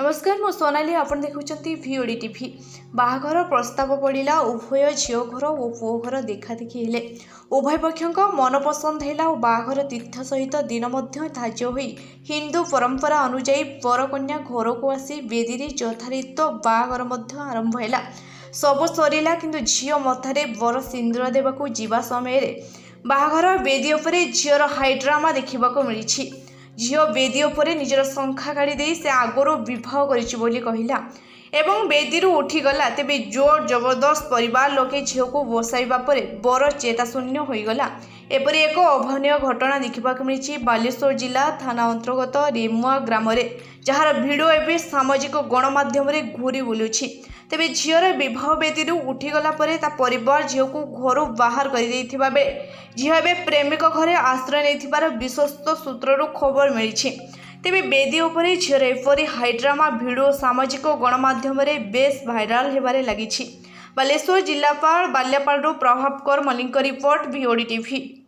नमस्कार मु सोनाली आपण देखुचंती भिओडी टीवी। बाहाघर प्रस्ताव पड़िला उभय झील घर और पुओ घर देखा देखी हेले उभय पक्षों मनपसंद है और बाहाघर तीर्थ सहित दिन धार्य हो हिंदू परंपरा अनुजाई बरकन्या घर को आसी बेदी यथारीत बाहाघर आरंभ है। सब सरला किंतु झील मथारे बर सिंदूर देवाक जीवा समय बाहाघर बेदी उपरे झीर हाइड्रामा देखा मिली। झील बेदी उपरे निजर शंखा काढ़ी दे से आगुरी विवाह कहला एवं बेदी उठीगला तेबे जोर जबरदस्त परिवार लोके झील को बसाइबा परे बर चेताशून्य होईगला। एपरी एक अभावन घटना देखा मिली बालेश्वर जिला थाना अंतर्गत रेमुआ ग्राम जार भिडियो एवं सामाजिक गणमाध्यम घूरी बुलूछि। तेबे झीर विवाह बेदी उठीगला परिवार झील को घर बाहर कर झील एवं प्रेमिक घरे आश्रय नहीं विश्वस्त सूत्रु खबर मिली। तेबे बेदी उपरे झीर एपरी हाइड्रामा भिडियो सामाजिक गणमाध्यम बेस भाइराल होबारे लगी। बालेश्वर जिलापाल बाल्यापाल प्रभाकर मल्लिक रिपोर्ट भिओडी टीवी।